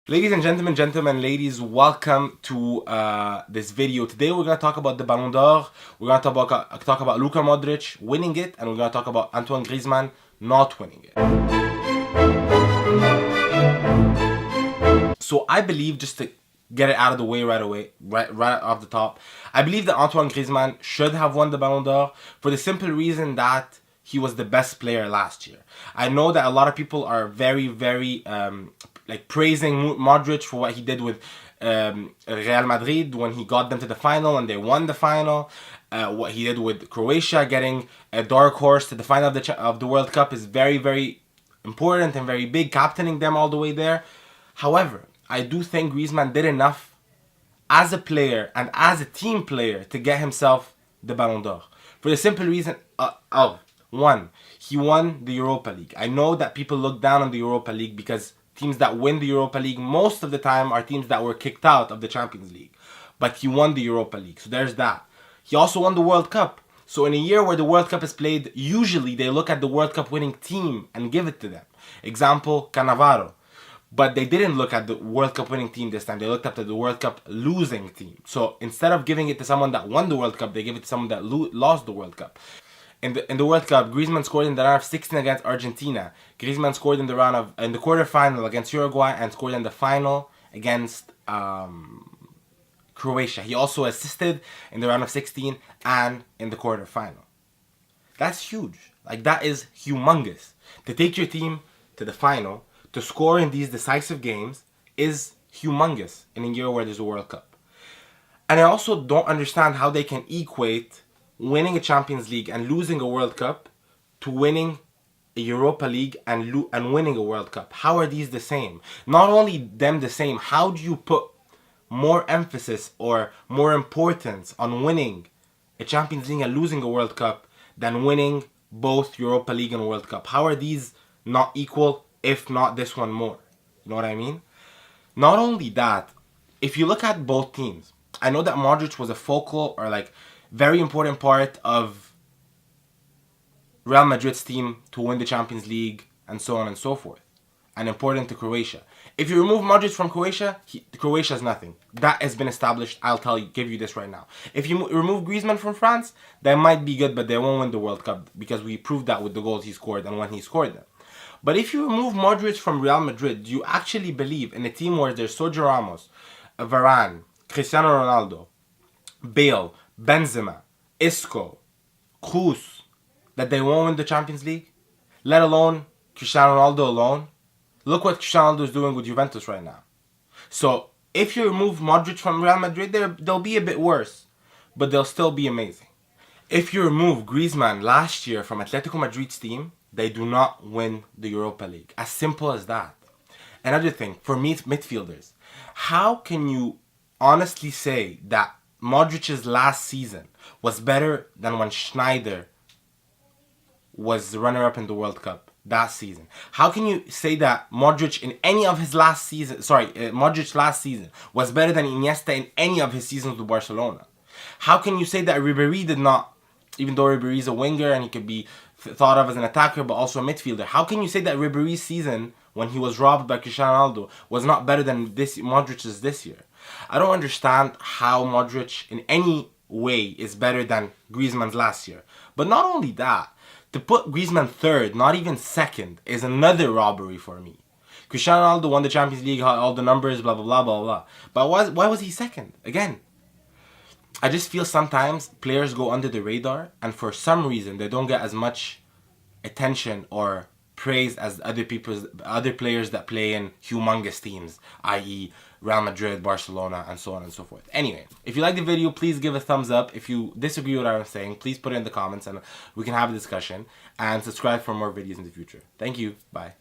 Ladies and gentlemen, ladies, welcome to this video. Today we're going to talk about the Ballon d'Or. We're going to talk about Luka Modric winning it, and we're going to talk about Antoine Griezmann not winning it. So I believe, just to get it out of the way right off the top, I believe that Antoine Griezmann should have won the Ballon d'Or for the simple reason that he was the best player last year. I know that a lot of people are very praising Modric for what he did with Real Madrid when he got them to the final and they won the final. What he did with Croatia, getting a dark horse to the final of the World Cup, is very important and very big, captaining them all the way there. However, I do think Griezmann did enough as a player and as a team player to get himself the Ballon d'Or. For the simple reason one, he won the Europa League. I know that people look down on the Europa League because teams that win the Europa League most of the time are teams that were kicked out of the Champions League. But he won the Europa League, so there's that. He also won the World Cup. So in a year where the World Cup is played, usually they look at the World Cup winning team and give it to them. Example, Cannavaro. But they didn't look at the World Cup winning team this time. They looked at the World Cup losing team. So instead of giving it to someone that won the World Cup, they give it to someone that lost the World Cup. In the World Cup, Griezmann scored in the round of 16 against Argentina. Griezmann scored in the quarterfinal against Uruguay and scored in the final against Croatia. He also assisted in the round of 16 and in the quarterfinal. That's huge. Like, that is humongous. To take your team to the final, to score in these decisive games, is humongous in a year where there's a World Cup. And I also don't understand how they can equate winning a Champions League and losing a World Cup to winning a Europa League and winning a World Cup. How are these the same? Not only them the same, how do you put more emphasis or more importance on winning a Champions League and losing a World Cup than winning both Europa League and World Cup? How are these not equal, if not this one more? You know what I mean? Not only that, if you look at both teams, I know that Modric was a focal or very important part of Real Madrid's team to win the Champions League and so on and so forth, and important to Croatia. If you remove Modric from Croatia, Croatia is nothing. That has been established. Give you this right now. If you remove Griezmann from France, they might be good, but they won't win the World Cup because we proved that with the goals he scored and when he scored them. But if you remove Modric from Real Madrid, do you actually believe in a team where there's Sergio Ramos, Varane, Cristiano Ronaldo, Bale, Benzema, Isco, Kroos, that they won't win the Champions League? Let alone Cristiano Ronaldo alone. Look what Cristiano Ronaldo is doing with Juventus right now. So if you remove Modric from Real Madrid, they'll be a bit worse, but they'll still be amazing. If you remove Griezmann last year from Atletico Madrid's team, they do not win the Europa League. As simple as that. Another thing, for me, midfielders, how can you honestly say that Modric's last season was better than when Schneider was the runner-up in the World Cup that season? How can you say that Modric in any of his last season, Modric's last season was better than Iniesta in any of his seasons with Barcelona? How can you say that Ribéry did not, even though Ribéry is a winger and he could be thought of as an attacker but also a midfielder, how can you say that Ribéry's season when he was robbed by Cristiano Ronaldo was not better than Modric's this year? I don't understand how Modric in any way is better than Griezmann's last year. But not only that, to put Griezmann third, not even second, is another robbery for me. Cristiano Ronaldo won the Champions League, all the numbers, blah, blah, blah, blah, blah. But why was he second? Again, I just feel sometimes players go under the radar and for some reason they don't get as much attention or praise as other players that play in humongous teams, i.e. Real Madrid, Barcelona, and so on and so forth. Anyway, if you like the video, please give a thumbs up. If you disagree with what I'm saying, please put it in the comments and we can have a discussion. And subscribe for more videos in the future. Thank you. Bye.